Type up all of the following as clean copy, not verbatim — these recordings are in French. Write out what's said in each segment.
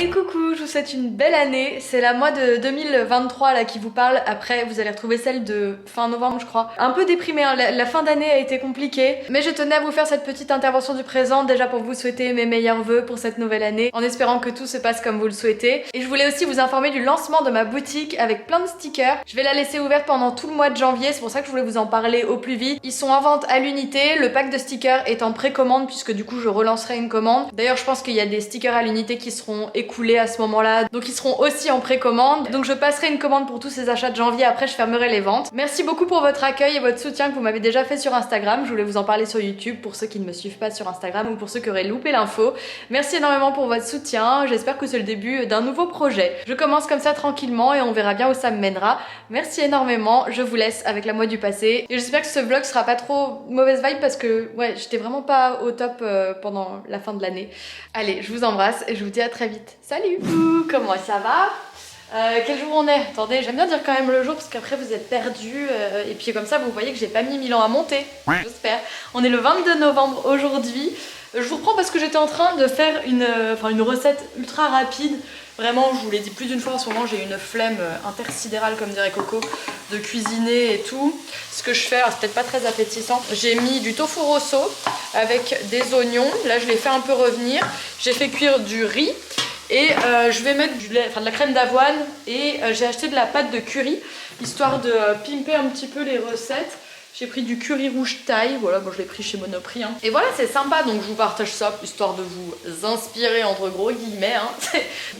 Et coucou, je vous souhaite une belle année. C'est la mois de 2023 là qui vous parle. Après, vous allez retrouver celle de fin novembre, je crois. Un peu déprimée, hein. La fin d'année a été compliquée. Mais je tenais à vous faire cette petite intervention du présent, déjà pour vous souhaiter mes meilleurs vœux pour cette nouvelle année, en espérant que tout se passe comme vous le souhaitez. Et je voulais aussi vous informer du lancement de ma boutique avec plein de stickers. Je vais la laisser ouverte pendant tout le mois de janvier, c'est pour ça que je voulais vous en parler au plus vite. Ils sont en vente à l'unité, le pack de stickers est en précommande puisque du coup je relancerai une commande. D'ailleurs, je pense qu'il y a des stickers à l'unité qui seront écoulés à ce moment-là, donc ils seront aussi en précommande. Donc je passerai une commande pour tous ces achats de janvier, après je fermerai les ventes. Merci beaucoup pour votre accueil et votre soutien que vous m'avez déjà fait sur Instagram. Je voulais vous en parler sur YouTube pour ceux qui ne me suivent pas sur Instagram ou pour ceux qui auraient loupé l'info. Merci énormément pour votre soutien, j'espère que c'est le début d'un nouveau projet. Je commence comme ça tranquillement et on verra bien où ça me mènera. Merci énormément, je vous laisse avec la moi du passé. Et j'espère que ce vlog sera pas trop mauvaise vibe parce que ouais, j'étais vraiment pas au top pendant la fin de l'année. Allez, je vous embrasse et je vous dis à très vite. Salut! Comment ça va? Quel jour on est? Attendez, j'aime bien dire quand même le jour parce qu'après vous êtes perdus et puis comme ça vous voyez que j'ai pas mis 1000 ans à monter. J'espère. On est le 22 novembre aujourd'hui. Je vous reprends parce que j'étais en train de faire une recette ultra rapide. Vraiment, je vous l'ai dit plus d'une fois en ce moment, j'ai une flemme intersidérale comme dirait Coco de cuisiner et tout. Ce que je fais, c'est peut-être pas très appétissant. J'ai mis du tofu rosso avec des oignons. Là, je l'ai fait un peu revenir. J'ai fait cuire du riz. Et je vais mettre de la crème d'avoine et j'ai acheté de la pâte de curry histoire de pimper un petit peu les recettes. J'ai pris du curry rouge thaï, voilà, bon je l'ai pris chez Monoprix. Hein. Et voilà, c'est sympa, donc je vous partage ça histoire de vous inspirer entre gros guillemets. Hein.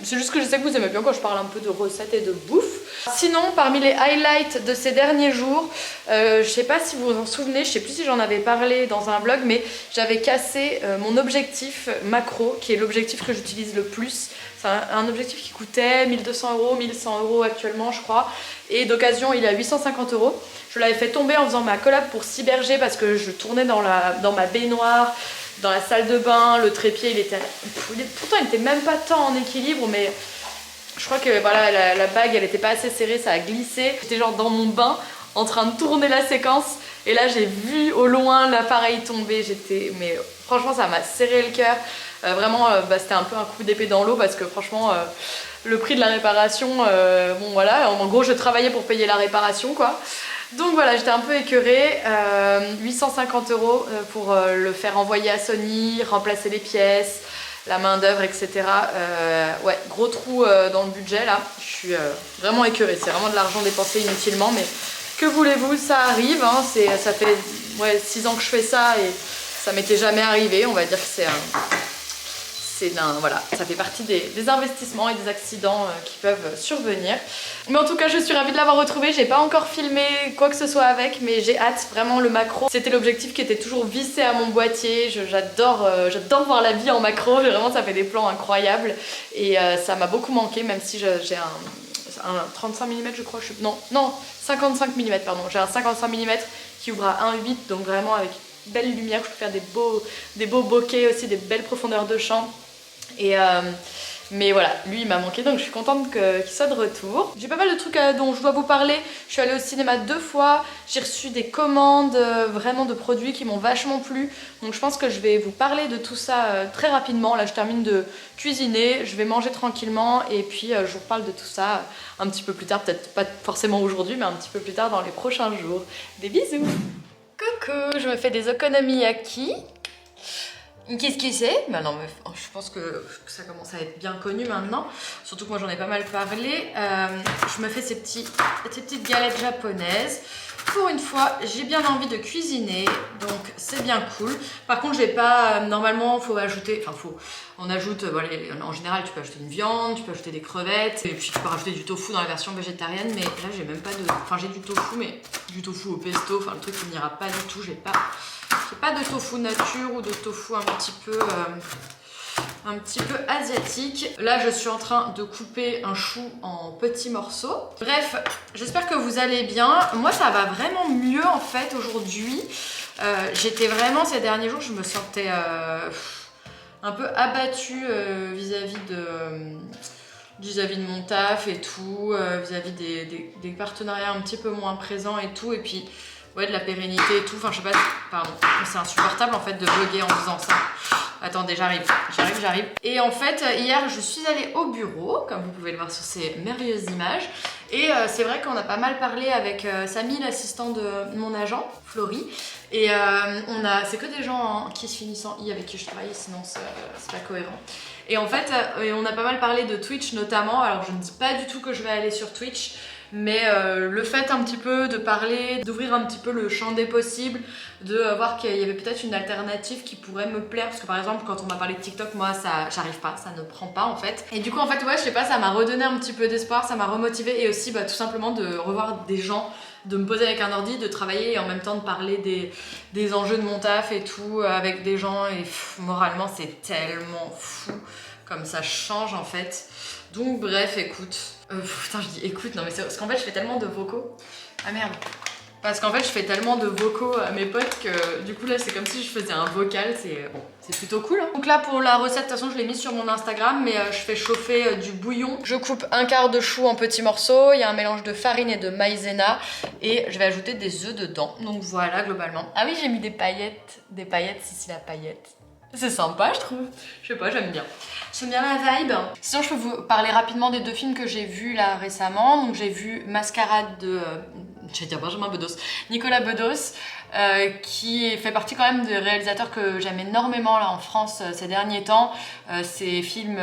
C'est juste que je sais que vous aimez bien quand je parle un peu de recettes et de bouffe. Sinon, parmi les highlights de ces derniers jours, je sais pas si vous vous en souvenez, je sais plus si j'en avais parlé dans un vlog, mais j'avais cassé mon objectif macro, qui est l'objectif que j'utilise le plus. C'est un objectif qui coûtait 1200 €, 1100 € actuellement je crois, et d'occasion il est à 850 €. Je l'avais fait tomber en faisant ma collab pour Cybergé parce que je tournais dans ma baignoire, dans la salle de bain, le trépied pourtant il était même pas tant en équilibre, mais je crois que voilà, la bague elle était pas assez serrée, ça a glissé. J'étais genre dans mon bain en train de tourner la séquence et là j'ai vu au loin l'appareil tomber, mais franchement ça m'a serré le cœur. Vraiment c'était un peu un coup d'épée dans l'eau parce que franchement le prix de la réparation, bon voilà, en gros je travaillais pour payer la réparation quoi. Donc voilà, j'étais un peu écœurée, 850 € pour le faire envoyer à Sony, remplacer les pièces, la main d'œuvre, etc. Ouais, gros trou dans le budget là, je suis vraiment écœurée, c'est vraiment de l'argent dépensé inutilement, mais que voulez-vous, ça arrive, hein, ça fait 6 ans que je fais ça et ça m'était jamais arrivé, on va dire que voilà, ça fait partie des investissements et des accidents qui peuvent survenir. Mais en tout cas, je suis ravie de l'avoir retrouvé. J'ai pas encore filmé quoi que ce soit avec, mais j'ai hâte, vraiment le macro. C'était l'objectif qui était toujours vissé à mon boîtier. J'adore voir la vie en macro. Vraiment, ça fait des plans incroyables. Et ça m'a beaucoup manqué, même si j'ai un 35 mm, je crois. Non, 55 mm, pardon. J'ai un 55 mm qui ouvre à 1,8, donc vraiment avec belle lumière. Je peux faire des beaux bokeh aussi, des belles profondeurs de champ. Mais voilà, lui il m'a manqué, donc je suis contente qu'il soit de retour. J'ai pas mal de trucs dont je dois vous parler. Je suis allée au cinéma 2 fois, j'ai reçu des commandes vraiment de produits qui m'ont vachement plu. Donc je pense que je vais vous parler de tout ça très rapidement. Là je termine de cuisiner, je vais manger tranquillement et puis je vous reparle de tout ça un petit peu plus tard. Peut-être pas forcément aujourd'hui, mais un petit peu plus tard dans les prochains jours. Des bisous. Coucou, je me fais des okonomiyaki. Qu'est-ce que c'est? Bah non, mais je pense que ça commence à être bien connu maintenant. Surtout que moi j'en ai pas mal parlé. Je me fais ces petites galettes japonaises. Pour une fois, j'ai bien envie de cuisiner, donc c'est bien cool. Par contre, j'ai pas. Normalement, faut ajouter. Enfin, on ajoute. Voilà, en général, tu peux ajouter une viande, tu peux ajouter des crevettes, et puis tu peux rajouter du tofu dans la version végétarienne. Mais là, j'ai même pas de. Enfin, j'ai du tofu, mais du tofu au pesto. Enfin, le truc qui n'ira pas du tout. J'ai pas de tofu nature ou de tofu un petit peu asiatique. Là, je suis en train de couper un chou en petits morceaux. Bref, j'espère que vous allez bien. Moi, ça va vraiment mieux en fait aujourd'hui. J'étais vraiment, ces derniers jours, je me sentais un peu abattue vis-à-vis de mon taf et tout, vis-à-vis des partenariats un petit peu moins présents et tout. Et puis, ouais, de la pérennité et tout. Enfin, je sais pas, pardon. C'est insupportable en fait de vlogger en faisant ça. Attendez, j'arrive. Et en fait, hier, je suis allée au bureau, comme vous pouvez le voir sur ces merveilleuses images. Et c'est vrai qu'on a pas mal parlé avec Samy, l'assistant de mon agent, Florie. Et c'est que des gens qui se finissent en i avec qui je travaille, sinon c'est pas cohérent. Et en fait, on a pas mal parlé de Twitch notamment. Alors, je ne dis pas du tout que je vais aller sur Twitch. Mais le fait un petit peu de parler, d'ouvrir un petit peu le champ des possibles, de voir qu'il y avait peut-être une alternative qui pourrait me plaire. Parce que par exemple, quand on m'a parlé de TikTok, moi, j'arrive pas, ça ne prend pas en fait. Et du coup, en fait, ouais, je sais pas, ça m'a redonné un petit peu d'espoir, ça m'a remotivé et aussi tout simplement de revoir des gens, de me poser avec un ordi, de travailler et en même temps de parler des enjeux de mon taf et tout avec des gens. Et moralement, c'est tellement fou comme ça change en fait. Donc bref, écoute. Putain, je dis écoute, non mais c'est parce qu'en fait, je fais tellement de vocaux. Ah merde. Parce qu'en fait, je fais tellement de vocaux à mes potes que du coup là, c'est comme si je faisais un vocal. C'est bon, c'est plutôt cool. Hein. Donc là, pour la recette, de toute façon, je l'ai mise sur mon Instagram, mais je fais chauffer du bouillon. Je coupe un quart de chou en petits morceaux. Il y a un mélange de farine et de maïzena et je vais ajouter des œufs dedans. Donc voilà, globalement. Ah oui, j'ai mis des paillettes, Sissi la paillette. C'est sympa, je trouve. Je sais pas, j'aime bien. J'aime bien la vibe. Sinon, je peux vous parler rapidement des 2 films que j'ai vus là récemment. Donc, j'ai vu Mascarade de... j'allais dire Benjamin Bedos. Nicolas Bedos, qui fait partie quand même des réalisateurs que j'aime énormément là en France ces derniers temps. Ces films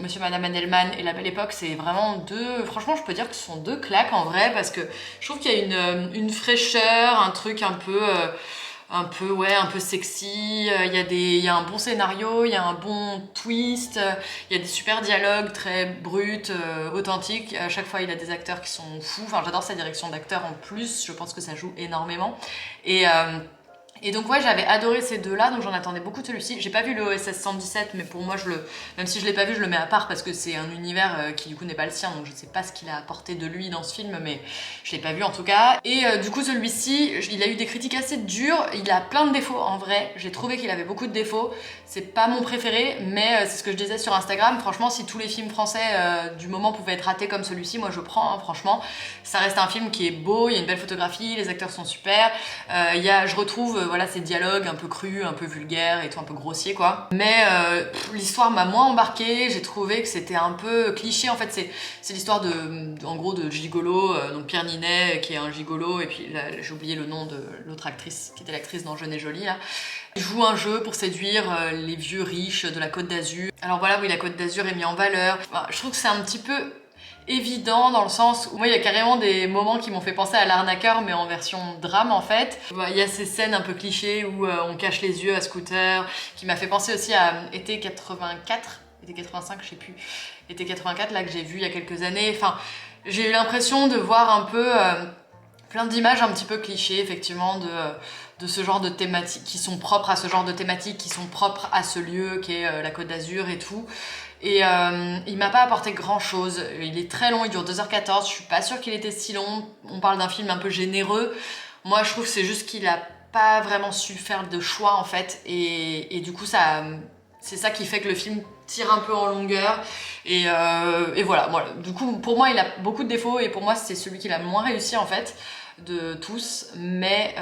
Monsieur Madame Adelman et La Belle Époque, c'est vraiment 2... Franchement, je peux dire que ce sont 2 claques en vrai parce que je trouve qu'il y a une fraîcheur, un truc un peu sexy, il y a un bon scénario, il y a un bon twist, il y a des super dialogues très bruts, authentiques. À chaque fois, il a des acteurs qui sont fous. Enfin, j'adore sa direction d'acteur en plus, je pense que ça joue énormément. Et donc ouais, j'avais adoré ces 2-là, donc j'en attendais beaucoup de celui-ci. J'ai pas vu le OSS 117, mais pour moi, même si je l'ai pas vu, je le mets à part parce que c'est un univers qui du coup n'est pas le sien, donc je sais pas ce qu'il a apporté de lui dans ce film, mais je l'ai pas vu en tout cas. Et du coup, celui-ci, il a eu des critiques assez dures, il a plein de défauts en vrai. J'ai trouvé qu'il avait beaucoup de défauts. C'est pas mon préféré, mais c'est ce que je disais sur Instagram. Franchement, si tous les films français du moment pouvaient être ratés comme celui-ci, moi je prends, hein, franchement. Ça reste un film qui est beau, il y a une belle photographie, les acteurs sont super. Je retrouve voilà, ces dialogues un peu crus, un peu vulgaires et tout, un peu grossiers quoi. Mais l'histoire m'a moins embarquée, j'ai trouvé que c'était un peu cliché. En fait, c'est l'histoire en gros de gigolo, donc Pierre Ninet qui est un gigolo, et puis j'ai oublié le nom de l'autre actrice qui était l'actrice dans Jeune et Jolie là. Il joue un jeu pour séduire les vieux riches de la Côte d'Azur. Alors voilà, oui, la Côte d'Azur est mise en valeur. Enfin, je trouve que c'est un petit peu évident dans le sens où moi il y a carrément des moments qui m'ont fait penser à L'Arnaqueur mais en version drame en fait. Il y a ces scènes un peu clichés où on cache les yeux à Scooter, qui m'a fait penser aussi à Été 84, Été 85 je sais plus, Été 84 là que j'ai vu il y a quelques années. Enfin, j'ai eu l'impression de voir un peu plein d'images un petit peu clichés effectivement de ce genre de thématiques qui sont propres à ce genre de thématiques, qui sont propres à ce lieu qui est la Côte d'Azur et tout. Et il m'a pas apporté grand chose. Il est très long, il dure 2h14, je suis pas sûre qu'il était si long. On parle d'un film un peu généreux. Moi je trouve que c'est juste qu'il a pas vraiment su faire de choix en fait. Et du coup c'est ça qui fait que le film tire un peu en longueur. Et voilà. Du coup pour moi il a beaucoup de défauts et pour moi c'est celui qui l'a moins réussi en fait de tous, mais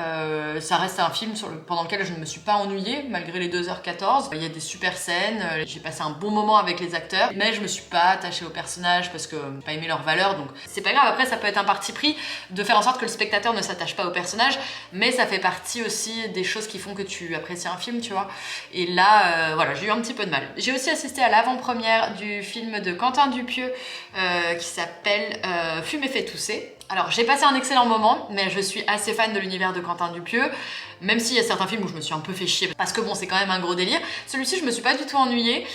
ça reste un film pendant lequel je ne me suis pas ennuyée malgré les 2h14. Il y a des super scènes, j'ai passé un bon moment avec les acteurs, mais je me suis pas attachée aux personnages parce que j'ai pas aimé leurs valeurs, donc c'est pas grave. Après ça peut être un parti pris de faire en sorte que le spectateur ne s'attache pas aux personnages, mais ça fait partie aussi des choses qui font que tu apprécies un film, tu vois. Et là voilà, j'ai eu un petit peu de mal. J'ai aussi assisté à l'avant-première du film de Quentin Dupieux qui s'appelle Fumer fait tousser. Alors j'ai passé un excellent moment, mais je suis assez fan de l'univers de Quentin Dupieux, même s'il y a certains films où je me suis un peu fait chier, parce que bon c'est quand même un gros délire. Celui-ci je me suis pas du tout ennuyée,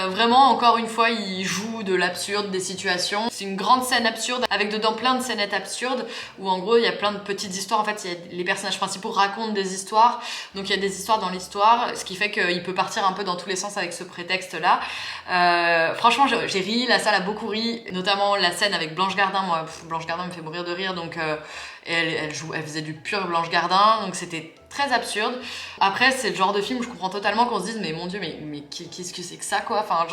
vraiment encore une fois il joue de l'absurde, des situations. C'est une grande scène absurde, avec dedans plein de scénettes absurdes, où en gros il y a plein de petites histoires, en fait les personnages principaux racontent des histoires, donc il y a des histoires dans l'histoire, ce qui fait qu'il peut partir un peu dans tous les sens avec ce prétexte-là. Franchement j'ai ri, la salle a beaucoup ri, notamment la scène avec Blanche Gardin. Moi Blanche Gardin me fait mourir de rire, donc et elle faisait du pur Blanche Gardin, donc c'était très absurde. Après, c'est le genre de film où je comprends totalement qu'on se dise mais mon dieu, mais qu'est-ce que c'est que ça quoi, enfin,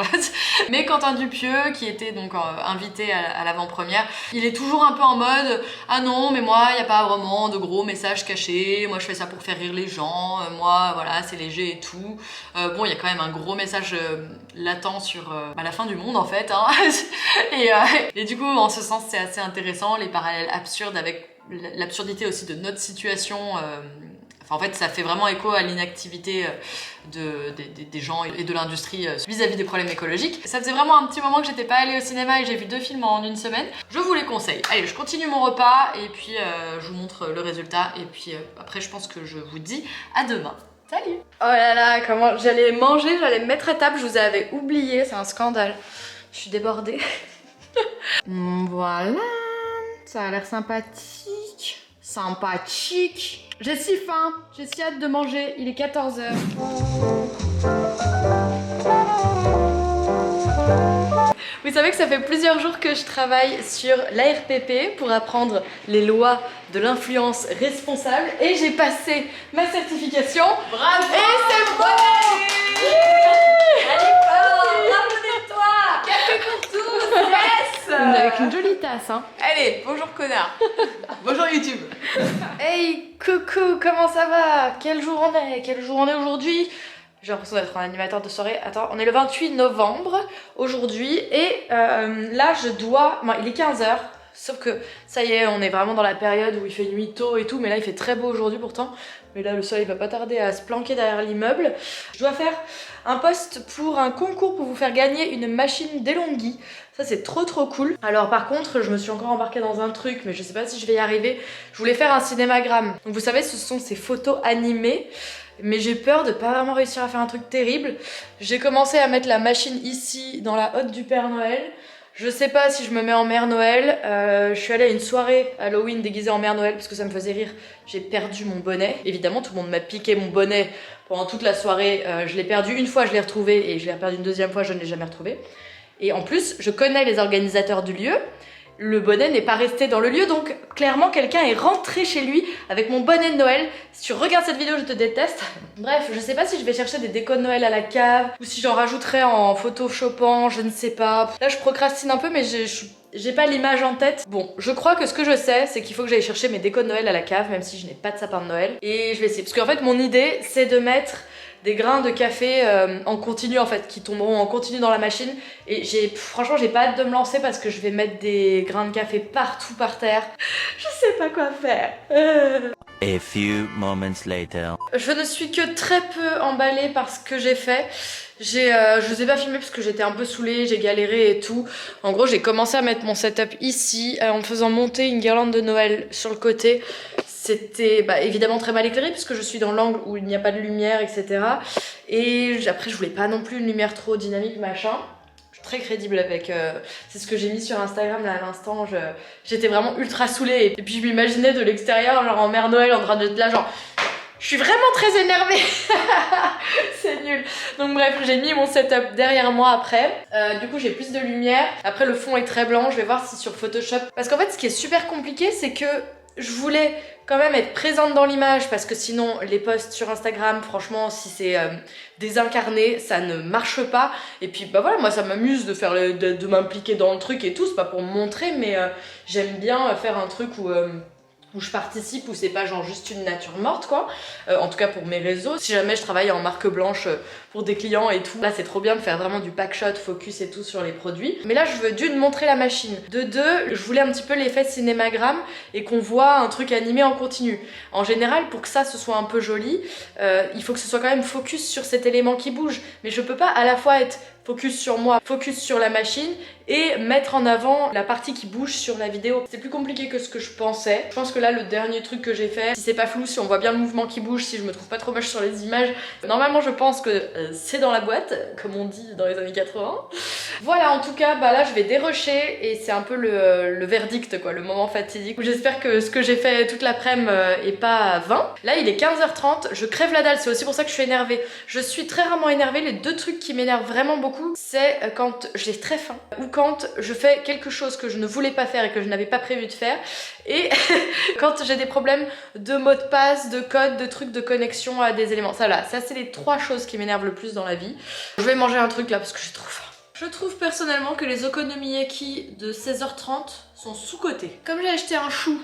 mais Quentin Dupieux, qui était donc invité à l'avant-première, il est toujours un peu en mode ah non, mais moi il n'y a pas vraiment de gros messages cachés, moi je fais ça pour faire rire les gens, moi voilà, c'est léger et tout. Bon, il y a quand même un gros message latent sur la fin du monde en fait, hein. Et du coup, en ce sens, c'est assez intéressant, les parallèles absurdes avec l'absurdité aussi de notre situation. Enfin, en fait, ça fait vraiment écho à l'inactivité des gens et de l'industrie vis-à-vis des problèmes écologiques. Ça faisait vraiment un petit moment que j'étais pas allée au cinéma et j'ai vu 2 films en une semaine. Je vous les conseille. Allez, je continue mon repas et puis je vous montre le résultat. Et puis après, je pense que je vous dis à demain. Salut! Oh là là, comment j'allais manger, j'allais me mettre à table, je vous avais oublié, c'est un scandale. Je suis débordée. Voilà, ça a l'air sympathique. Sympathique. J'ai si faim, j'ai si hâte de manger, il est 14h. Vous savez que ça fait plusieurs jours que je travaille sur l'ARPP pour apprendre les lois de l'influence responsable et j'ai passé ma certification. Bravo! Et c'est bon! Allez fort! Abonnez-toi! Café pour tous! Yes! Avec une jolie tasse, hein. Allez, bonjour connard. Bonjour YouTube. Hey, coucou, comment ça va? Quel jour on est? Quel jour on est aujourd'hui? J'ai l'impression d'être un animateur de soirée. Attends, on est le 28 novembre aujourd'hui et là je dois... Bon, il est 15h, sauf que ça y est, on est vraiment dans la période où il fait nuit tôt et tout, mais là il fait très beau aujourd'hui pourtant. Mais là le soleil va pas tarder à se planquer derrière l'immeuble. Je dois faire un post pour un concours pour vous faire gagner une machine DeLonghi. Ça c'est trop cool. Alors par contre, je me suis encore embarquée dans un truc, mais je sais pas si je vais y arriver. Je voulais faire un cinémagramme. Donc vous savez, ce sont ces photos animées. Mais j'ai peur de pas vraiment réussir à faire un truc terrible. J'ai commencé à mettre la machine ici dans la hotte du Père Noël. Je sais pas si je me mets en Mère Noël. Je suis allée à une soirée Halloween déguisée en Mère Noël parce que ça me faisait rire. J'ai perdu mon bonnet. Évidemment, tout le monde m'a piqué mon bonnet pendant toute la soirée. Je l'ai perdu une fois, je l'ai retrouvé et je l'ai perdu une deuxième fois, je ne l'ai jamais retrouvé. Et en plus, je connais les organisateurs du lieu. Le bonnet n'est pas resté dans le lieu, donc clairement quelqu'un est rentré chez lui avec mon bonnet de Noël. Si tu regardes cette vidéo, je te déteste. Bref, je sais pas si je vais chercher des décos de Noël à la cave ou si j'en rajouterai en photoshopant, je ne sais pas. Là je procrastine un peu mais j'ai pas l'image en tête. Bon, je crois que ce que je sais, c'est qu'il faut que j'aille chercher mes décos de Noël à la cave, même si je n'ai pas de sapin de Noël. Et je vais essayer, parce qu'en fait mon idée c'est de mettre des grains de café en continu en fait, qui tomberont en continu dans la machine. Et franchement j'ai pas hâte de me lancer parce que je vais mettre des grains de café partout par terre. Je sais pas quoi faire. A few moments later. Je ne suis que très peu emballée par ce que j'ai fait. Je vous ai pas filmé parce que j'étais un peu saoulée, j'ai galéré et tout. En gros, j'ai commencé à mettre mon setup ici en faisant monter une guirlande de Noël sur le côté. C'était évidemment très mal éclairé puisque je suis dans l'angle où il n'y a pas de lumière, etc. Et après, je voulais pas non plus une lumière trop dynamique, machin. Je suis très crédible avec... c'est ce que j'ai mis sur Instagram là à l'instant. J'étais vraiment ultra saoulée. Et puis je m'imaginais de l'extérieur, genre en Mère Noël, en train d'être là, genre... Je suis vraiment très énervée. C'est nul. Donc bref, j'ai mis mon setup derrière moi après. Du coup, j'ai plus de lumière. Après, le fond est très blanc. Je vais voir si sur Photoshop... Parce qu'en fait, ce qui est super compliqué, c'est que je voulais quand même être présente dans l'image parce que sinon, les posts sur Instagram, franchement, si c'est désincarné, ça ne marche pas. Et puis, voilà, moi, ça m'amuse de faire de m'impliquer dans le truc et tout. C'est pas pour me montrer, mais j'aime bien faire un truc où je participe, où c'est pas genre juste une nature morte quoi, en tout cas pour mes réseaux. Si jamais je travaille en marque blanche pour des clients et tout, là c'est trop bien de faire vraiment du packshot, focus et tout sur les produits. Mais là je veux d'une montrer la machine, de deux je voulais un petit peu l'effet cinémagramme et qu'on voit un truc animé en continu. En général pour que ça ce soit un peu joli, il faut que ce soit quand même focus sur cet élément qui bouge, mais je peux pas à la fois être focus sur moi, focus sur la machine et mettre en avant la partie qui bouge sur la vidéo. C'est plus compliqué que ce que je pensais. Je pense que là le dernier truc que j'ai fait, si c'est pas flou, si on voit bien le mouvement qui bouge, si je me trouve pas trop moche sur les images, normalement je pense que c'est dans la boîte, comme on dit dans les années 80. Voilà, en tout cas là je vais dérusher et c'est un peu le verdict quoi, le moment fatidique où j'espère que ce que j'ai fait toute l'après-midi est pas vain. Là il est 15h30, je crève la dalle, c'est aussi pour ça que je suis énervée. Je suis très rarement énervée, les deux trucs qui m'énervent vraiment beaucoup beaucoup, c'est quand j'ai très faim ou quand je fais quelque chose que je ne voulais pas faire et que je n'avais pas prévu de faire, et quand j'ai des problèmes de mot de passe, de code, de trucs de connexion à des éléments. Ça là, ça c'est les 3 choses qui m'énervent le plus dans la vie. Je vais manger un truc là parce que j'ai trop faim. Je trouve personnellement que les okonomiyaki de 16h30 sont sous-cotés. Comme j'ai acheté un chou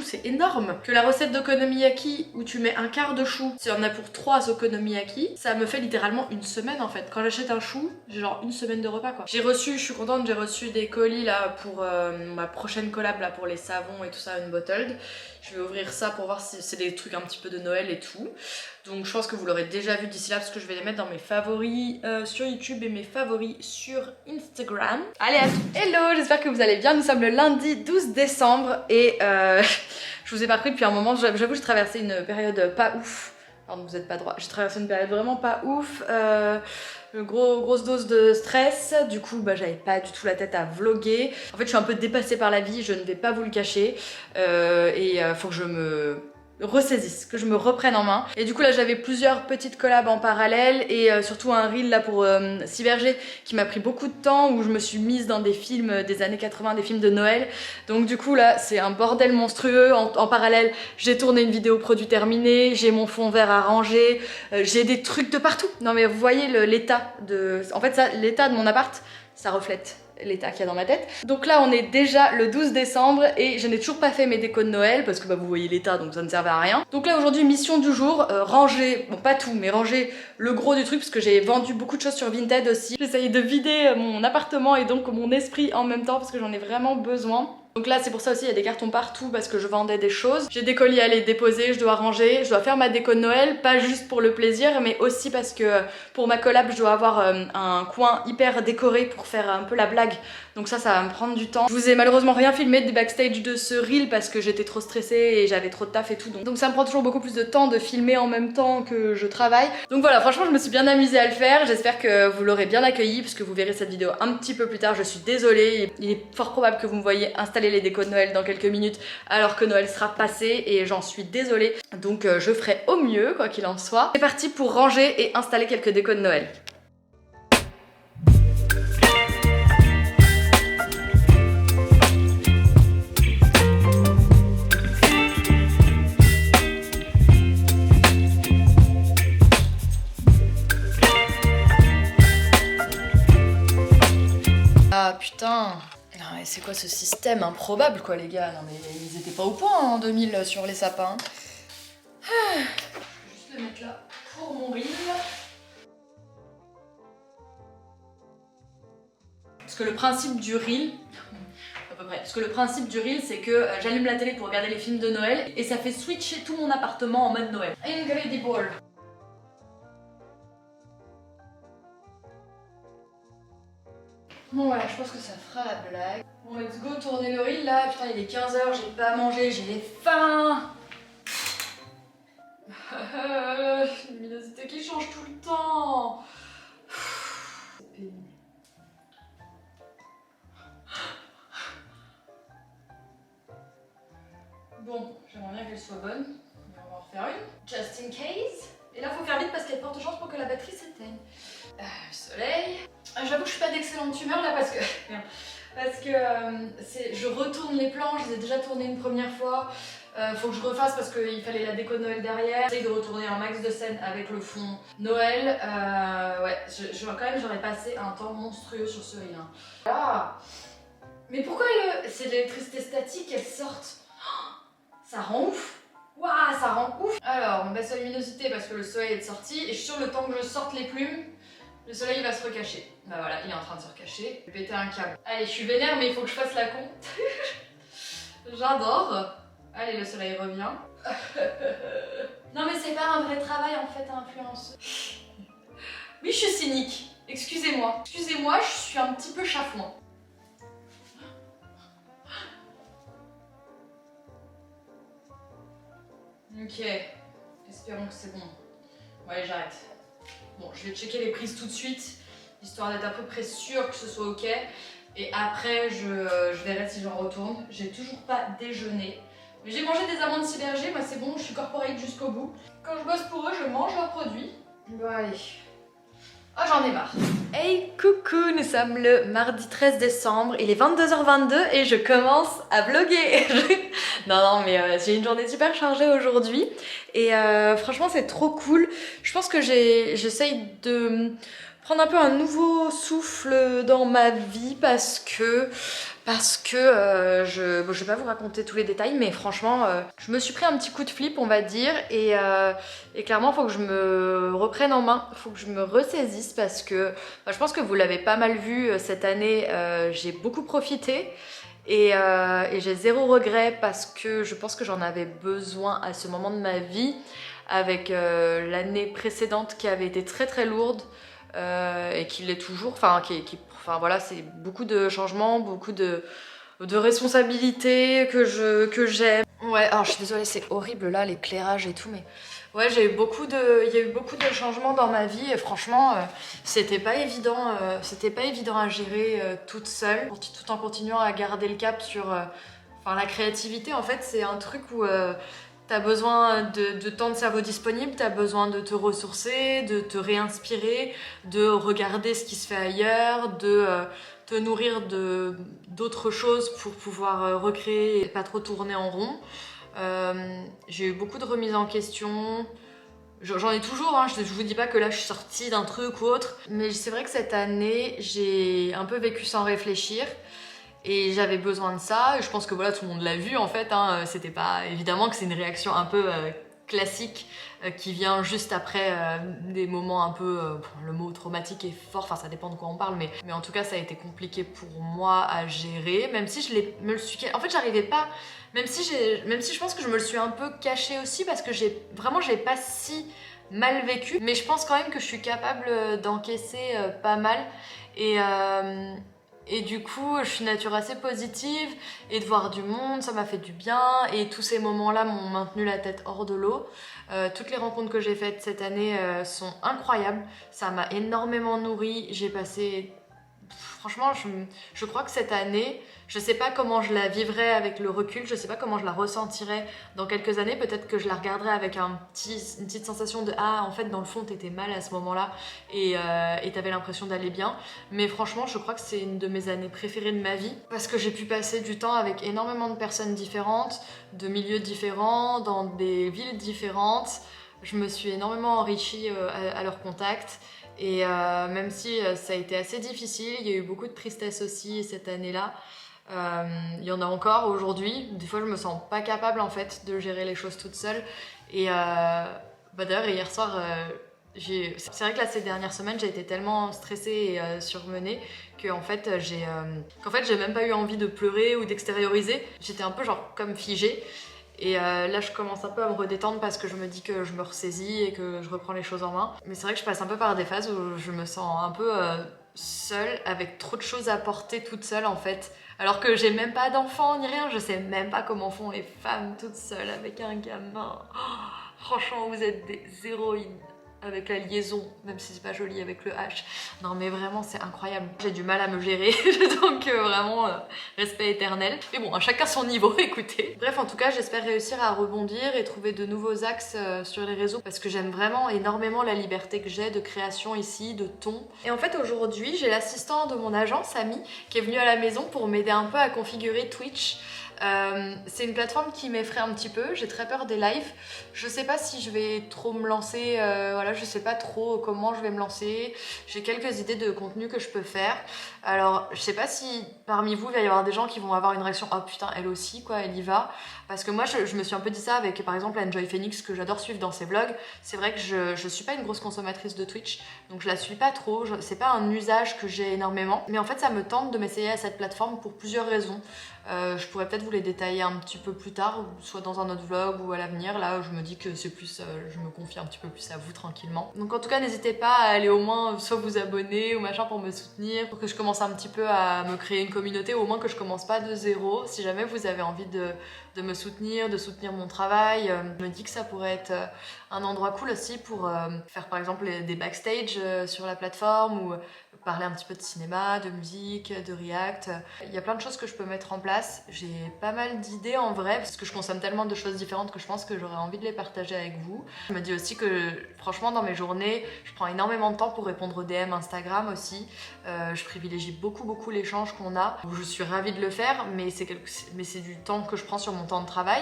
c'est énorme, que la recette d'okonomiyaki où tu mets un quart de chou, si on a pour 3 okonomiyaki, ça me fait littéralement une semaine en fait. Quand j'achète un chou, j'ai genre une semaine de repas quoi. J'ai reçu, je suis contente, j'ai reçu des colis là pour ma prochaine collab là pour les savons et tout ça, une bottled. Je vais ouvrir ça pour voir si c'est des trucs un petit peu de Noël et tout. Donc je pense que vous l'aurez déjà vu d'ici là parce que je vais les mettre dans mes favoris sur YouTube et mes favoris sur Instagram. Allez à tout. Hello, j'espère que vous allez bien. Nous sommes le lundi 12 décembre et je vous ai pas pris depuis un moment. J'avoue, j'ai traversé une période pas ouf. Pardon, vous êtes pas droit. J'ai traversé une période vraiment pas ouf. Grosse dose de stress. Du coup, j'avais pas du tout la tête à vlogger. En fait, je suis un peu dépassée par la vie. Je ne vais pas vous le cacher. Faut que je me ressaisisse, que je me reprenne en main. Et du coup là j'avais plusieurs petites collabs en parallèle et surtout un reel là pour Cyberg qui m'a pris beaucoup de temps où je me suis mise dans des films des années 80, des films de Noël. Donc du coup là c'est un bordel monstrueux. En parallèle j'ai tourné une vidéo produit terminée, j'ai mon fond vert à ranger, j'ai des trucs de partout. Non mais vous voyez l'état de... En fait ça, l'état de mon appart, ça reflète l'état qu'il y a dans ma tête. Donc là on est déjà le 12 décembre et je n'ai toujours pas fait mes décos de Noël parce que vous voyez l'état donc ça ne servait à rien. Donc là aujourd'hui mission du jour, ranger, bon pas tout mais ranger le gros du truc parce que j'ai vendu beaucoup de choses sur Vinted aussi. J'essaye de vider mon appartement et donc mon esprit en même temps parce que j'en ai vraiment besoin. Donc là c'est pour ça aussi il y a des cartons partout parce que je vendais des choses. J'ai des colis à aller déposer, je dois ranger, je dois faire ma déco de Noël, pas juste pour le plaisir mais aussi parce que pour ma collab je dois avoir un coin hyper décoré pour faire un peu la blague. Donc ça va me prendre du temps. Je vous ai malheureusement rien filmé du backstage de ce reel parce que j'étais trop stressée et j'avais trop de taf et tout. Donc ça me prend toujours beaucoup plus de temps de filmer en même temps que je travaille. Donc voilà, franchement je me suis bien amusée à le faire. J'espère que vous l'aurez bien accueilli puisque vous verrez cette vidéo un petit peu plus tard. Je suis désolée, il est fort probable que vous me voyez installer les décos de Noël dans quelques minutes alors que Noël sera passé et j'en suis désolée. Donc je ferai au mieux quoi qu'il en soit. C'est parti pour ranger et installer quelques décos de Noël. Ah putain, non mais c'est quoi ce système improbable quoi les gars? Non mais ils étaient pas au point en 2000 sur les sapins. Je vais juste le mettre là pour mon reel. Parce que le principe du reel, à peu près, parce que le principe du reel c'est que j'allume la télé pour regarder les films de Noël et ça fait switcher tout mon appartement en mode Noël. Incredible. Bon voilà, je pense que ça fera la blague. Bon let's go, tourner le reel là. Putain il est 15h, j'ai pas mangé, j'ai faim. Luminosité qui change tout le temps. C'est pénible. Bon, j'aimerais bien qu'elle soit bonne, mais on va en refaire une. Just in case. Et là faut faire vite parce qu'il y a de fortes chances pour que la batterie s'éteigne. Soleil. J'avoue que je suis pas d'excellente humeur là parce que je retourne les plans, je les ai déjà tournés une première fois. Faut que je refasse parce qu'il fallait la déco de Noël derrière. J'essaye de retourner un max de scènes avec le fond Noël. Ouais, quand même j'aurais passé un temps monstrueux sur ce reel. Hein. Ah, mais pourquoi c'est de l'électricité statique qu'elle sorte? Ça rend ouf. Waouh, ça rend ouf. Alors, on baisse la luminosité parce que le soleil est sorti. Et je suis sûre le temps que je sorte les plumes, le soleil va se recacher. Bah voilà, il est en train de se recacher. Je vais péter un câble. Allez, je suis vénère, mais il faut que je fasse la con. J'adore. Allez, le soleil revient. Non mais c'est pas un vrai travail en fait, influence. Oui, je suis cynique. Excusez-moi. Excusez-moi, je suis un petit peu chafouin. Ok, espérons que c'est bon. Ouais, j'arrête. Bon, je vais checker les prises tout de suite, histoire d'être à peu près sûre que ce soit ok. Et après, je verrai si j'en retourne. J'ai toujours pas déjeuné. Mais j'ai mangé des amandes Cyberg, moi c'est bon, je suis corporate jusqu'au bout. Quand je bosse pour eux, je mange leurs produits. Bon allez. Oh, j'en ai marre. Hey coucou, nous sommes le mardi 13 décembre, il est 22h22 et je commence à vlogger. Non mais j'ai une journée super chargée aujourd'hui et franchement c'est trop cool. Je pense que j'essaye de prendre un peu un nouveau souffle dans ma vie parce que je vais pas vous raconter tous les détails, mais franchement je me suis pris un petit coup de flip on va dire et clairement faut que je me reprenne en main, faut que je me ressaisisse parce que je pense que vous l'avez pas mal vu cette année, j'ai beaucoup profité et j'ai zéro regret parce que je pense que j'en avais besoin à ce moment de ma vie avec l'année précédente qui avait été très très lourde et qui l'est toujours, enfin voilà, c'est beaucoup de changements, beaucoup de responsabilités que j'aime. Ouais, alors je suis désolée, c'est horrible là, l'éclairage et tout, mais ouais, il y a eu beaucoup de changements dans ma vie et franchement, c'était pas évident à gérer toute seule, tout en continuant à garder le cap sur la créativité. En fait, c'est un truc où t'as besoin de temps de cerveau disponible, t'as besoin de te ressourcer, de te réinspirer, de regarder ce qui se fait ailleurs, de te nourrir d'autres choses pour pouvoir recréer et pas trop tourner en rond. J'ai eu beaucoup de remises en question. J'en ai toujours, hein. Je vous dis pas que là je suis sortie d'un truc ou autre, mais c'est vrai que cette année j'ai un peu vécu sans réfléchir. Et j'avais besoin de ça, et je pense que voilà, tout le monde l'a vu en fait, hein. C'était pas évidemment que c'est une réaction un peu classique qui vient juste après des moments un peu, le mot traumatique est fort, enfin ça dépend de quoi on parle, mais en tout cas ça a été compliqué pour moi à gérer, même si me le suis, en fait j'arrivais pas, même si je pense que je me le suis un peu caché aussi parce que je l'ai pas si mal vécu, mais je pense quand même que je suis capable d'encaisser pas mal et du coup, je suis nature assez positive et de voir du monde, ça m'a fait du bien et tous ces moments-là m'ont maintenu la tête hors de l'eau. Toutes les rencontres que j'ai faites cette année sont incroyables, ça m'a énormément nourrie, j'ai passé... Franchement, je crois que cette année, je sais pas comment je la vivrai avec le recul, je sais pas comment je la ressentirai dans quelques années, peut-être que je la regarderai avec une petite sensation de ah en fait dans le fond t'étais mal à ce moment-là et t'avais l'impression d'aller bien, mais franchement je crois que c'est une de mes années préférées de ma vie parce que j'ai pu passer du temps avec énormément de personnes différentes, de milieux différents, dans des villes différentes, je me suis énormément enrichie à leur contact. Et même si ça a été assez difficile, il y a eu beaucoup de tristesse aussi cette année-là. Il y en a encore aujourd'hui. Des fois, je me sens pas capable en fait de gérer les choses toute seule. Et d'ailleurs, hier soir, c'est vrai que là, ces dernières semaines, j'ai été tellement stressée et surmenée qu'en fait, j'ai même pas eu envie de pleurer ou d'extérioriser. J'étais un peu genre comme figée. Et là je commence un peu à me redétendre parce que je me dis que je me ressaisis et que je reprends les choses en main. Mais c'est vrai que je passe un peu par des phases où je me sens un peu seule, avec trop de choses à porter toute seule en fait. Alors que j'ai même pas d'enfant ni rien, je sais même pas comment font les femmes toutes seules avec un gamin. Oh, franchement vous êtes des héroïnes. Avec la liaison, même si c'est pas joli avec le H. Non mais vraiment c'est incroyable. J'ai du mal à me gérer, donc vraiment respect éternel. Mais bon, à chacun son niveau, écoutez. Bref, en tout cas, j'espère réussir à rebondir et trouver de nouveaux axes sur les réseaux parce que j'aime vraiment énormément la liberté que j'ai de création ici, de ton. Et en fait, aujourd'hui, j'ai l'assistant de mon agent, Samy, qui est venu à la maison pour m'aider un peu à configurer Twitch. C'est une plateforme qui m'effraie un petit peu, j'ai très peur des lives. Je sais pas si je vais trop me lancer, voilà, je sais pas trop comment je vais me lancer. J'ai quelques idées de contenu que je peux faire. Alors, je sais pas si parmi vous, il va y avoir des gens qui vont avoir une réaction « Oh putain, elle aussi, quoi, elle y va ». Parce que moi, je me suis un peu dit ça avec, par exemple, Enjoy Phoenix, que j'adore suivre dans ses vlogs. C'est vrai que je suis pas une grosse consommatrice de Twitch, donc je la suis pas trop. C'est pas un usage que j'ai énormément. Mais en fait, ça me tente de m'essayer à cette plateforme pour plusieurs raisons. Je pourrais peut-être vous les détailler un petit peu plus tard, soit dans un autre vlog ou à l'avenir. Là, je me dis que c'est plus, je me confie un petit peu plus à vous tranquillement. Donc en tout cas, n'hésitez pas à aller au moins soit vous abonner ou machin pour me soutenir, pour que je commence un petit peu à me créer une communauté, ou au moins que je commence pas de zéro. Si jamais vous avez envie de me soutenir, de soutenir mon travail, je me dis que ça pourrait être un endroit cool aussi pour faire par exemple des backstage sur la plateforme ou parler un petit peu de cinéma, de musique, de react. Il y a plein de choses que je peux mettre en place. J'ai pas mal d'idées en vrai, parce que je consomme tellement de choses différentes que je pense que j'aurais envie de les partager avec vous. Je me dis aussi que franchement dans mes journées, je prends énormément de temps pour répondre aux DM Instagram aussi. Je privilégie beaucoup l'échange qu'on a. Je suis ravie de le faire, mais c'est du temps que je prends sur mon temps de travail.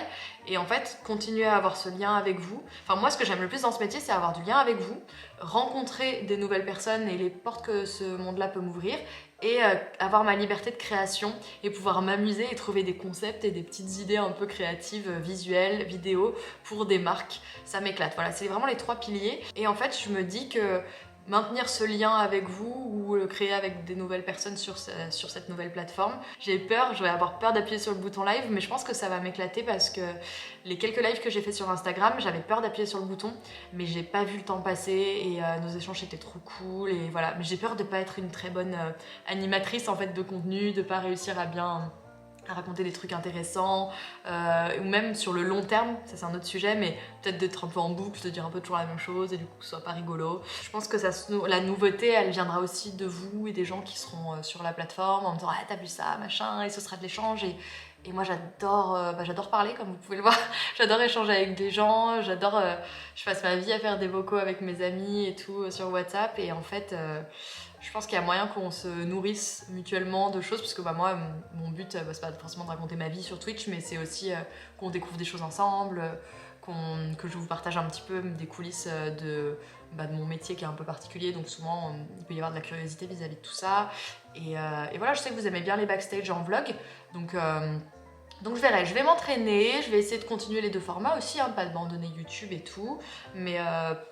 Et en fait, continuer à avoir ce lien avec vous. Enfin moi, ce que j'aime le plus dans ce métier, c'est avoir du lien avec vous, rencontrer des nouvelles personnes et les portes que ce monde-là peut m'ouvrir, et avoir ma liberté de création et pouvoir m'amuser et trouver des concepts et des petites idées un peu créatives, visuelles, vidéo, pour des marques. Ça m'éclate. Voilà, c'est vraiment les 3 piliers. Et en fait, je me dis que maintenir ce lien avec vous ou le créer avec des nouvelles personnes sur cette nouvelle plateforme. J'ai peur, je vais avoir peur d'appuyer sur le bouton live, mais je pense que ça va m'éclater parce que les quelques lives que j'ai fait sur Instagram, j'avais peur d'appuyer sur le bouton, mais j'ai pas vu le temps passer et nos échanges étaient trop cool et voilà. Mais j'ai peur de pas être une très bonne animatrice en fait de contenu, de pas réussir à raconter des trucs intéressants, ou même sur le long terme, ça c'est un autre sujet, mais peut-être d'être un peu en boucle, de dire un peu toujours la même chose et du coup que ce soit pas rigolo. Je pense que la nouveauté, elle viendra aussi de vous et des gens qui seront sur la plateforme en me disant « Ah t'as vu ça, machin » et ce sera de l'échange et moi j'adore parler comme vous pouvez le voir, j'adore échanger avec des gens, j'adore, je passe ma vie à faire des vocaux avec mes amis et tout sur WhatsApp et en fait je pense qu'il y a moyen qu'on se nourrisse mutuellement de choses parce que moi mon but c'est pas forcément de raconter ma vie sur Twitch mais c'est aussi qu'on découvre des choses ensemble, que je vous partage un petit peu des coulisses de mon métier qui est un peu particulier donc souvent il peut y avoir de la curiosité vis-à-vis de tout ça et voilà, je sais que vous aimez bien les backstage en vlog donc je verrai, je vais m'entraîner, je vais essayer de continuer les 2 formats aussi, pas abandonner YouTube et tout, mais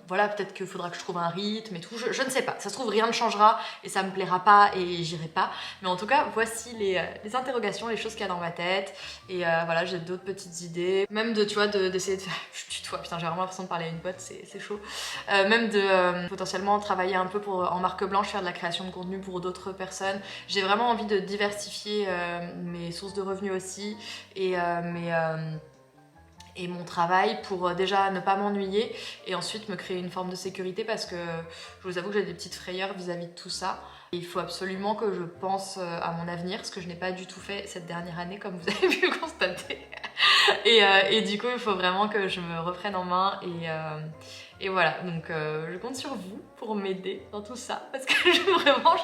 voilà, peut-être qu'il faudra que je trouve un rythme et tout, je ne sais pas, ça se trouve rien ne changera et ça me plaira pas et j'irai pas, mais en tout cas voici les interrogations, les choses qu'il y a dans ma tête et voilà, j'ai d'autres petites idées, même d'essayer de faire, je tutoie, putain j'ai vraiment l'impression de parler à une pote, c'est chaud, même de potentiellement travailler un peu en marque blanche, faire de la création de contenu pour d'autres personnes, j'ai vraiment envie de diversifier mes sources de revenus aussi, et mon travail pour déjà ne pas m'ennuyer et ensuite me créer une forme de sécurité parce que je vous avoue que j'ai des petites frayeurs vis-à-vis de tout ça. Il faut absolument que je pense à mon avenir, ce que je n'ai pas du tout fait cette dernière année comme vous avez pu le constater. Et du coup il faut vraiment que je me reprenne en main et voilà, donc je compte sur vous pour m'aider dans tout ça parce que vraiment,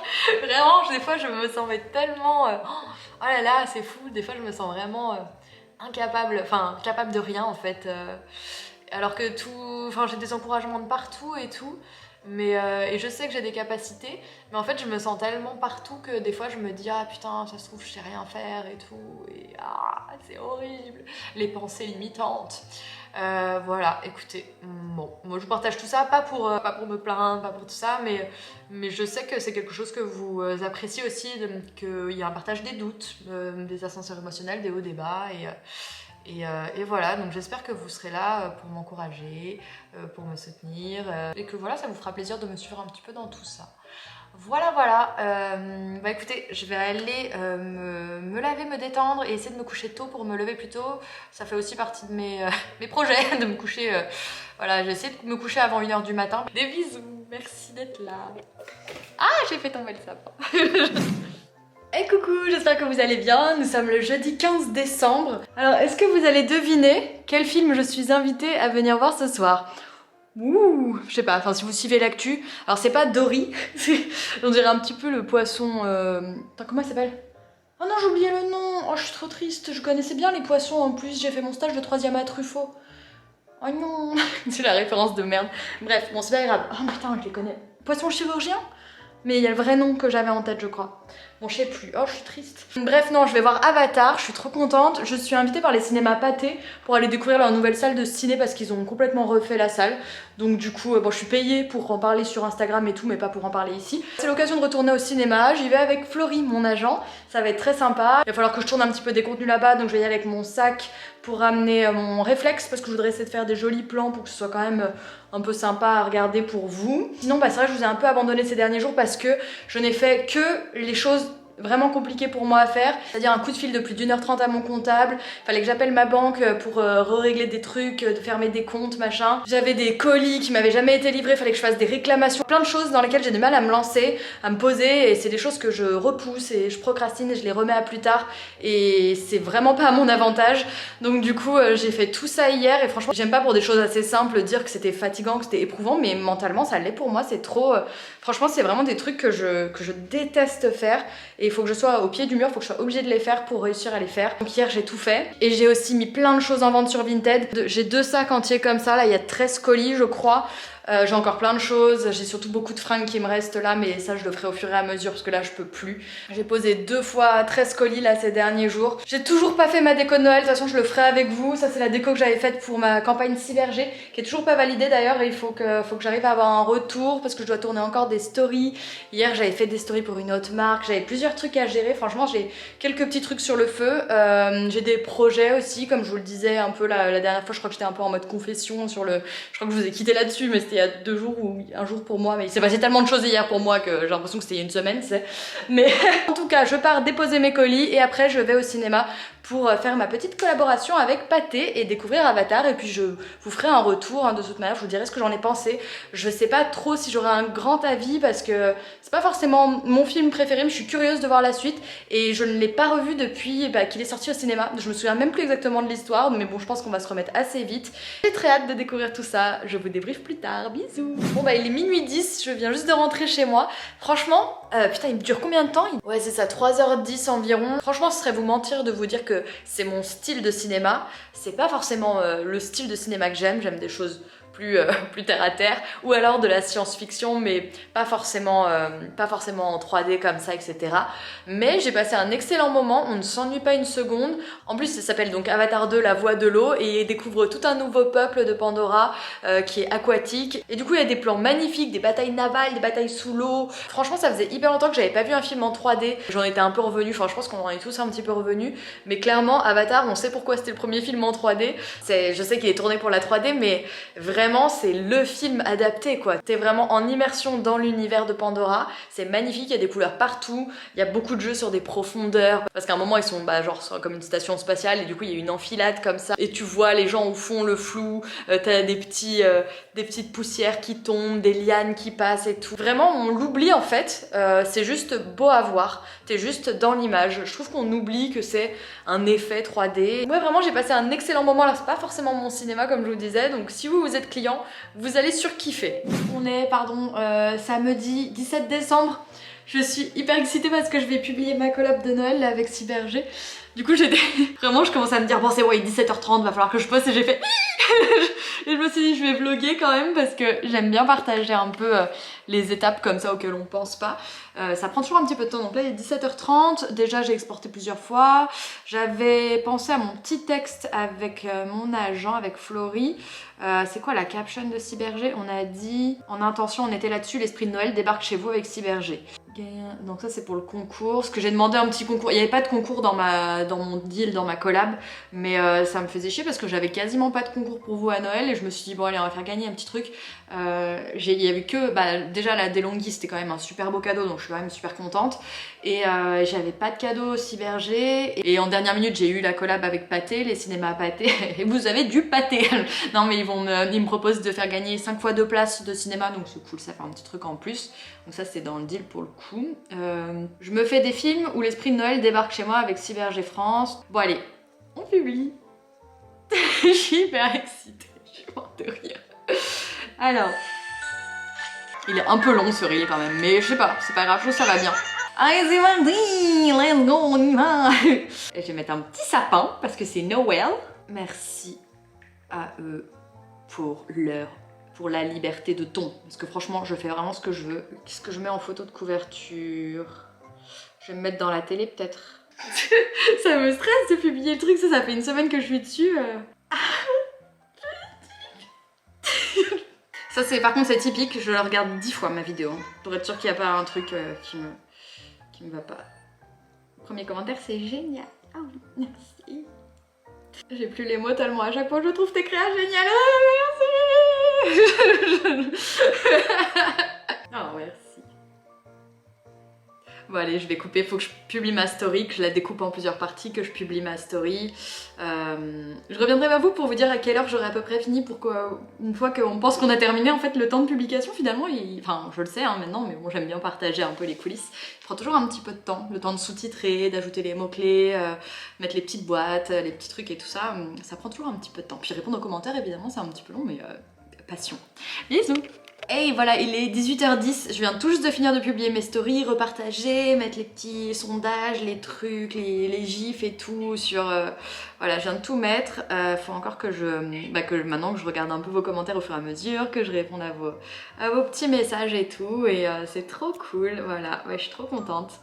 des fois je me sens tellement... oh là là, c'est fou, des fois je me sens vraiment capable de rien en fait. Alors que j'ai des encouragements de partout et tout, mais et je sais que j'ai des capacités, mais en fait je me sens tellement partout que des fois je me dis ah putain ça se trouve je sais rien faire et tout, et c'est horrible, les pensées limitantes. Voilà, écoutez, bon, moi je partage tout ça, pas pour me plaindre, pas pour tout ça, mais je sais que c'est quelque chose que vous appréciez aussi, qu'il y a un partage des doutes, des ascenseurs émotionnels, des hauts, des bas, et voilà, donc j'espère que vous serez là pour m'encourager, pour me soutenir, et que voilà, ça vous fera plaisir de me suivre un petit peu dans tout ça. Voilà, écoutez, je vais aller me laver, me détendre et essayer de me coucher tôt pour me lever plus tôt. Ça fait aussi partie de mes projets, de me coucher, voilà, j'ai essayé de me coucher avant 1h du matin. Des bisous, merci d'être là. Ah, j'ai fait tomber le sapin. Hey coucou, j'espère que vous allez bien, nous sommes le jeudi 15 décembre. Alors, est-ce que vous allez deviner quel film je suis invitée à venir voir ce soir ? Ouh, je sais pas, enfin si vous suivez l'actu, alors c'est pas Dory, on dirait un petit peu le poisson... Attends, comment il s'appelle ? Oh non, j'ai oublié le nom, oh je suis trop triste, je connaissais bien les poissons en plus, j'ai fait mon stage de 3e à Truffaut. Oh non, c'est la référence de merde. Bref, bon c'est pas grave, oh putain je les connais. Poisson chirurgien ? Mais il y a le vrai nom que j'avais en tête je crois. Bon je sais plus, oh je suis triste. Bref non, je vais voir Avatar, je suis trop contente. Je suis invitée par les cinémas Pathé pour aller découvrir leur nouvelle salle de ciné parce qu'ils ont complètement refait la salle. Donc du coup, bon je suis payée pour en parler sur Instagram et tout, mais pas pour en parler ici. C'est l'occasion de retourner au cinéma, j'y vais avec Florie, mon agent. Ça va être très sympa. Il va falloir que je tourne un petit peu des contenus là-bas, donc je vais y aller avec mon sac pour ramener mon réflexe parce que je voudrais essayer de faire des jolis plans pour que ce soit quand même un peu sympa à regarder pour vous. Sinon, c'est vrai que je vous ai un peu abandonné ces derniers jours parce que je n'ai fait que les choses vraiment compliqué pour moi à faire, c'est-à-dire un coup de fil de plus d'1h30 à mon comptable, fallait que j'appelle ma banque pour régler des trucs, de fermer des comptes, machin. J'avais des colis qui m'avaient jamais été livrés, fallait que je fasse des réclamations, plein de choses dans lesquelles j'ai du mal à me lancer, à me poser, et c'est des choses que je repousse et je procrastine et je les remets à plus tard, et c'est vraiment pas à mon avantage. Donc du coup j'ai fait tout ça hier, et franchement j'aime pas pour des choses assez simples dire que c'était fatigant, que c'était éprouvant, mais mentalement ça l'est pour moi, c'est trop... Franchement c'est vraiment des trucs que je déteste faire, et il faut que je sois au pied du mur, il faut que je sois obligée de les faire pour réussir à les faire. Donc hier j'ai tout fait, et j'ai aussi mis plein de choses en vente sur Vinted. J'ai 2 sacs entiers comme ça, là il y a 13 colis je crois. J'ai encore plein de choses, j'ai surtout beaucoup de fringues qui me restent là, mais ça je le ferai au fur et à mesure parce que là je peux plus. J'ai posé 2 fois 13 colis là ces derniers jours. J'ai toujours pas fait ma déco de Noël, de toute façon je le ferai avec vous. Ça c'est la déco que j'avais faite pour ma campagne Cyberg, qui est toujours pas validée d'ailleurs, et il faut que j'arrive à avoir un retour parce que je dois tourner encore des stories. Hier j'avais fait des stories pour une autre marque, j'avais plusieurs trucs à gérer, franchement j'ai quelques petits trucs sur le feu. J'ai des projets aussi, comme je vous le disais un peu la dernière fois, je crois que j'étais un peu en mode confession sur le... Je crois que je vous ai quitté là-dessus, mais c'était il y a 2 jours ou un jour pour moi, mais il s'est passé tellement de choses hier pour moi que j'ai l'impression que c'était il y a une semaine, c'est. Mais en tout cas, je pars déposer mes colis et après je vais au cinéma pour faire ma petite collaboration avec Pathé et découvrir Avatar, et puis je vous ferai un retour de toute manière, je vous dirai ce que j'en ai pensé. Je sais pas trop si j'aurai un grand avis parce que c'est pas forcément mon film préféré, mais je suis curieuse de voir la suite et je ne l'ai pas revu depuis qu'il est sorti au cinéma. Je me souviens même plus exactement de l'histoire, mais bon je pense qu'on va se remettre assez vite. J'ai très hâte de découvrir tout ça, je vous débriefe plus tard, bisous. Bon il est minuit 10, je viens juste de rentrer chez moi. Franchement, putain il me dure combien de temps? Ouais c'est ça, 3h10 environ. Franchement ce serait vous mentir de vous dire que c'est mon style de cinéma. C'est pas forcément le style de cinéma que j'aime des choses plus terre à terre, ou alors de la science-fiction, mais pas forcément en 3D comme ça, etc. Mais j'ai passé un excellent moment, on ne s'ennuie pas une seconde. En plus ça s'appelle donc Avatar 2, la voie de l'eau, et il découvre tout un nouveau peuple de Pandora qui est aquatique, et du coup il y a des plans magnifiques, des batailles navales, des batailles sous l'eau. Franchement ça faisait hyper longtemps que j'avais pas vu un film en 3D, j'en étais un peu revenue, enfin je pense qu'on en est tous un petit peu revenus, mais clairement Avatar, on sait pourquoi c'était le premier film en 3D. Je sais qu'il est tourné pour la 3D, mais vraiment c'est le film adapté quoi. T'es vraiment en immersion dans l'univers de Pandora, c'est magnifique, il y a des couleurs partout, il y a beaucoup de jeux sur des profondeurs, parce qu'à un moment ils sont genre comme une station spatiale, et du coup il y a une enfilade comme ça, et tu vois les gens au fond, le flou, t'as des petites poussières qui tombent, des lianes qui passent et tout. Vraiment on l'oublie en fait, c'est juste beau à voir, t'es juste dans l'image. Je trouve qu'on oublie que c'est un effet 3D. Ouais vraiment j'ai passé un excellent moment là, c'est pas forcément mon cinéma comme je vous disais, donc si vous êtes client, vous allez surkiffer. On est, samedi 17 décembre. Je suis hyper excitée parce que je vais publier ma collab de Noël là, avec Cyberg. Du coup j'étais... Vraiment je commence à me dire bon c'est ouais 17h30, va falloir que je poste, et j'ai fait... Et je me suis dit je vais vlogger quand même parce que j'aime bien partager un peu les étapes comme ça auxquelles on pense pas. Ça prend toujours un petit peu de temps, donc là il est 17h30, déjà j'ai exporté plusieurs fois. J'avais pensé à mon petit texte avec mon agent, avec Florie. C'est quoi la caption de Cyberg? On a dit en intention, on était là-dessus, l'esprit de Noël débarque chez vous avec Cyberg. Donc ça c'est pour le concours, ce que j'ai demandé un petit concours. Il n'y avait pas de concours dans mon deal, dans ma collab, mais ça me faisait chier parce que j'avais quasiment pas de concours pour vous à Noël, et je me suis dit bon allez on va faire gagner un petit truc. Il y avait que, déjà la DeLonghi c'était quand même un super beau cadeau, donc je suis quand même super contente, et j'avais pas de cadeau Cyberg, et en dernière minute j'ai eu la collab avec Pathé, les cinémas Pathé, et vous avez du Pathé. Non mais ils me proposent de faire gagner 5 fois 2 places de cinéma, donc c'est cool, ça fait un petit truc en plus, donc ça c'est dans le deal pour le coup. Je me fais des films où l'esprit de Noël débarque chez moi avec Cyberg et France. Bon allez, on publie. Je suis hyper excitée, je suis morte de rire. Alors, il est un peu long ce reel quand même, mais je sais pas, c'est pas grave, je trouve ça va bien. Allez c'est parti, let's go, on y va. Et je vais mettre un petit sapin parce que c'est Noël. Merci à eux pour la liberté de ton, parce que franchement je fais vraiment ce que je veux. Qu'est-ce que je mets en photo de couverture? Je vais me mettre dans la télé peut-être. Ça me stresse de publier le truc, ça fait une semaine que je suis dessus. Ça c'est, par contre c'est typique, je le regarde 10 fois ma vidéo, pour être sûre qu'il n'y a pas un truc qui me va pas. Premier commentaire, c'est génial. Ah oui, merci. J'ai plus les mots tellement à chaque fois je trouve tes créas géniales. Ah merci. Oh merci. Bon allez, je vais couper, faut que je publie ma story, que je la découpe en plusieurs parties, que je publie ma story. Je reviendrai vers vous pour vous dire à quelle heure j'aurai à peu près fini pour qu'une fois qu'on pense qu'on a terminé en fait le temps de publication finalement, enfin je le sais hein, maintenant, mais bon j'aime bien partager un peu les coulisses. Il prend toujours un petit peu de temps, le temps de sous-titrer, d'ajouter les mots-clés, mettre les petites boîtes, les petits trucs et tout ça, ça prend toujours un petit peu de temps. Puis répondre aux commentaires évidemment c'est un petit peu long mais passion. Bisous. Et voilà, il est 18h10, je viens tout juste de finir de publier mes stories, repartager, mettre les petits sondages, les trucs, les gifs et tout sur... voilà, je viens de tout mettre. Faut encore que maintenant que je regarde un peu vos commentaires au fur et à mesure, que je réponde à vos petits messages et tout, et c'est trop cool, voilà, ouais, je suis trop contente.